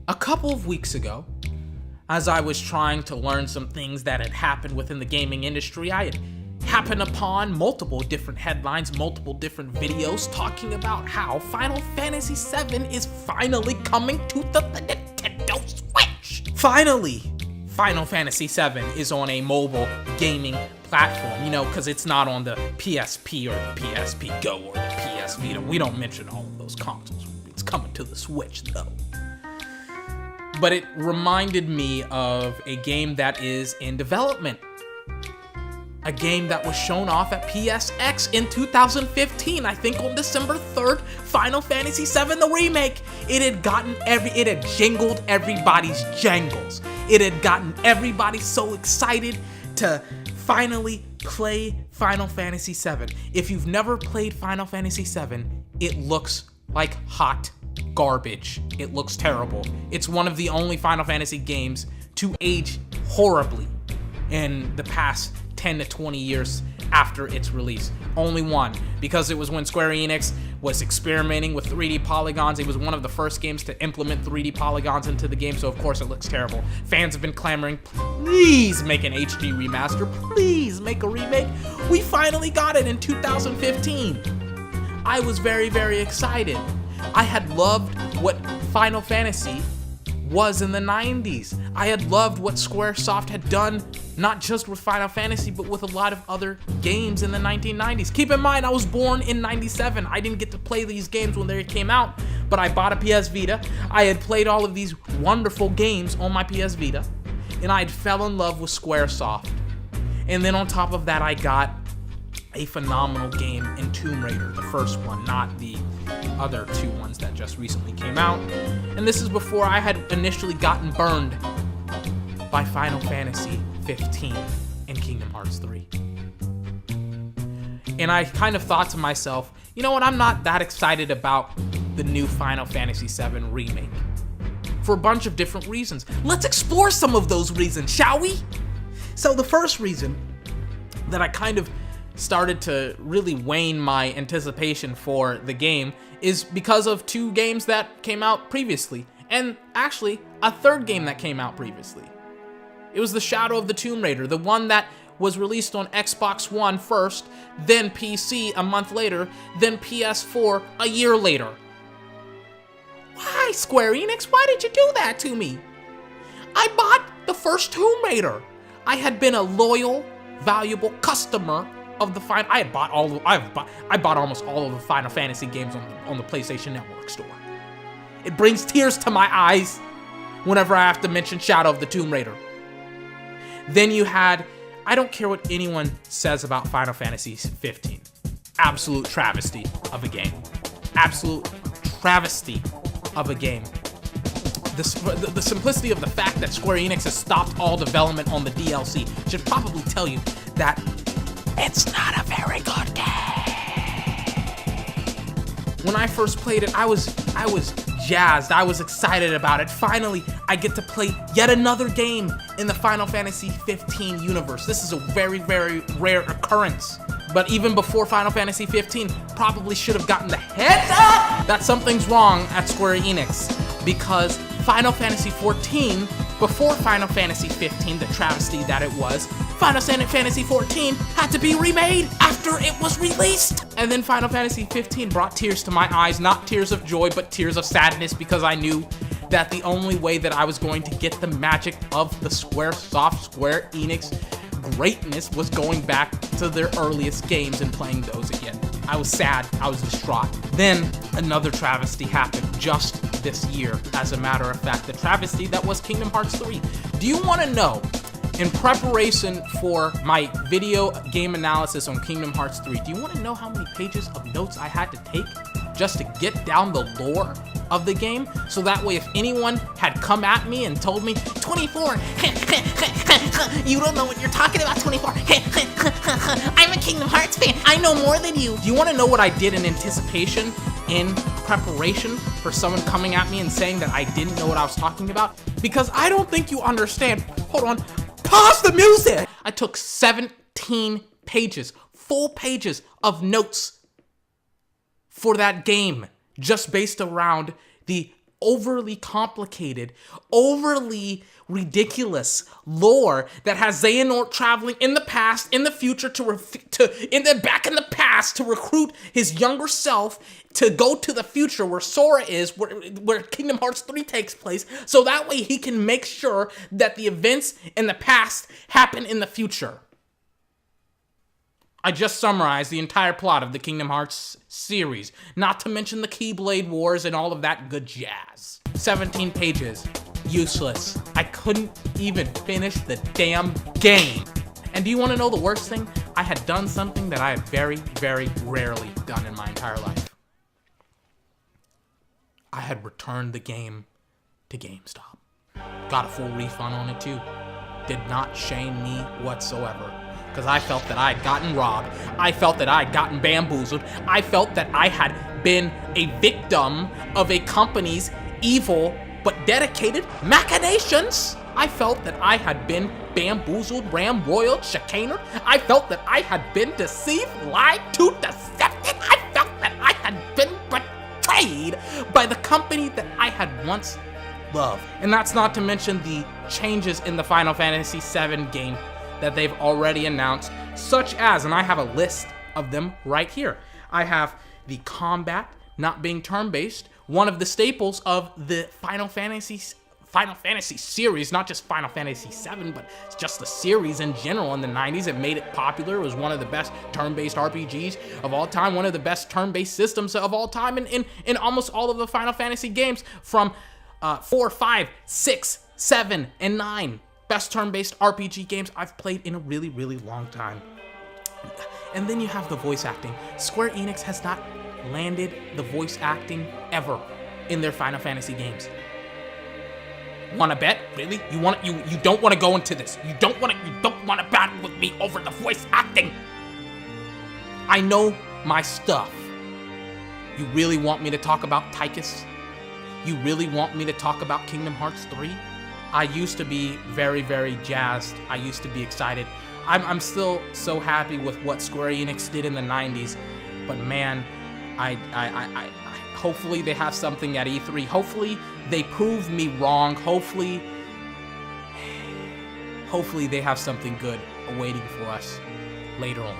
A couple of weeks ago, as I was trying to learn some things that had happened within the gaming industry, I had happened upon multiple different headlines, multiple different videos talking about how Final Fantasy VII is finally coming to the Nintendo Switch. Finally, Final Fantasy VII is on a mobile gaming platform, because it's not on the PSP or the PSP Go or the PS Vita. We don't mention all of those consoles. It's coming to the Switch, though. But it reminded me of a game that is in development. A game that was shown off at PSX in 2015, I think on December 3rd, Final Fantasy VII The Remake. It had jingled everybody's jangles. It had gotten everybody so excited to finally play Final Fantasy VII. If you've never played Final Fantasy VII, it looks like hot garbage. It looks terrible. It's one of the only Final Fantasy games to age horribly in the past 10 to 20 years after its release. Only one, because it was when Square Enix was experimenting with 3D polygons. It was one of the first games to implement 3D polygons into the game, so of course it looks terrible. Fans have been clamoring, please make an HD remaster, please make a remake. We finally got it in 2015. I was very, very excited. I had loved what Final Fantasy was in the 90s. I had loved what Squaresoft had done, not just with Final Fantasy, but with a lot of other games in the 1990s. Keep in mind, I was born in 97. I didn't get to play these games when they came out, but I bought a PS Vita. I had played all of these wonderful games on my PS Vita, and I had fell in love with Squaresoft. And then on top of that, I got a phenomenal game in Tomb Raider, the first one, not the other two ones that just recently came out. And this is before I had initially gotten burned by Final Fantasy 15 and Kingdom Hearts 3. And I kind of thought to myself, you know what, I'm not that excited about the new Final Fantasy VII Remake. For a bunch of different reasons. Let's explore some of those reasons, shall we? So the first reason that I kind of started to really wane my anticipation for the game is because of two games that came out previously, and actually a third game that came out previously. It was the Shadow of the Tomb Raider, the one that was released on Xbox One first, then PC a month later, then PS4 a year later. Why, Square Enix? Why did you do that to me? I bought the first Tomb Raider. I had been a loyal, valuable customer of the I bought almost all of the Final Fantasy games on the PlayStation Network store. It brings tears to my eyes whenever I have to mention Shadow of the Tomb Raider. Then you had, I don't care what anyone says about Final Fantasy 15. Absolute travesty of a game. Absolute travesty of a game. The simplicity of the fact that Square Enix has stopped all development on the DLC should probably tell you that it's not a very good game. When I first played it, I was jazzed. I was excited about it. Finally, I get to play yet another game in the Final Fantasy 15 universe. This is a very, very rare occurrence. But even before Final Fantasy 15, probably should have gotten the heads up that something's wrong at Square Enix, because Final Fantasy 14, before Final Fantasy 15, the travesty that it was, Final Fantasy 14 had to be remade after it was released. And then Final Fantasy 15 brought tears to my eyes, not tears of joy, but tears of sadness, because I knew that the only way that I was going to get the magic of the Square Enix greatness was going back to their earliest games and playing those again. I was sad, I was distraught. Then another travesty happened just this year, as a matter of fact, the travesty that was Kingdom Hearts 3. Do you want to know, in preparation for my video game analysis on Kingdom Hearts 3, do you want to know how many pages of notes I had to take just to get down the lore of the game? So that way, if anyone had come at me and told me, 24, you don't know what you're talking about, 24, I'm a Kingdom Hearts fan, I know more than you. Do you want to know what I did in anticipation, in preparation for someone coming at me and saying that I didn't know what I was talking about? Because I don't think you understand. Hold on. Pause the music! I took 17 pages, full pages of notes for that game, just based around the overly complicated, overly ridiculous lore that has Xehanort traveling in the past, in the future, back in the past to recruit his younger self to go to the future where Sora is, where Kingdom Hearts 3 takes place, so that way he can make sure that the events in the past happen in the future. I just summarized the entire plot of the Kingdom Hearts series, not to mention the Keyblade Wars and all of that good jazz. 17 pages. Useless. I couldn't even finish the damn game. And do you want to know the worst thing? I had done something that I had very, very rarely done in my entire life. I had returned the game to GameStop. Got a full refund on it too. Did not shame me whatsoever. Because I felt that I had gotten robbed. I felt that I had gotten bamboozled. I felt that I had been a victim of a company's evil but dedicated machinations. I felt that I had been bamboozled, ramroiled, chicaned. I felt that I had been deceived, lied to, decepted. I felt that I had been betrayed by the company that I had once loved. And that's not to mention the changes in the Final Fantasy VII game that they've already announced, such as, and I have a list of them right here. I have the combat not being turn-based, one of the staples of the Final Fantasy series, not just Final Fantasy VII, but it's just the series in general in the 90s. It made it popular. It was one of the best turn-based RPGs of all time, one of the best turn-based systems of all time in almost all of the Final Fantasy games from 4, 5, 6, 7, and 9. Best turn-based RPG games I've played in a really, really long time. And then you have the voice acting. Square Enix has not landed the voice acting ever in their Final Fantasy games. Want to bet? Really? You don't want to go into this. You don't want to battle with me over the voice acting. I know my stuff. You really want me to talk about Tychus? You really want me to talk about Kingdom Hearts 3? I used to be very, very jazzed. I used to be excited. I'm still so happy with what Square Enix did in the 90s, but man, I hopefully they have something at E3. Hopefully they prove me wrong. Hopefully they have something good awaiting for us later on.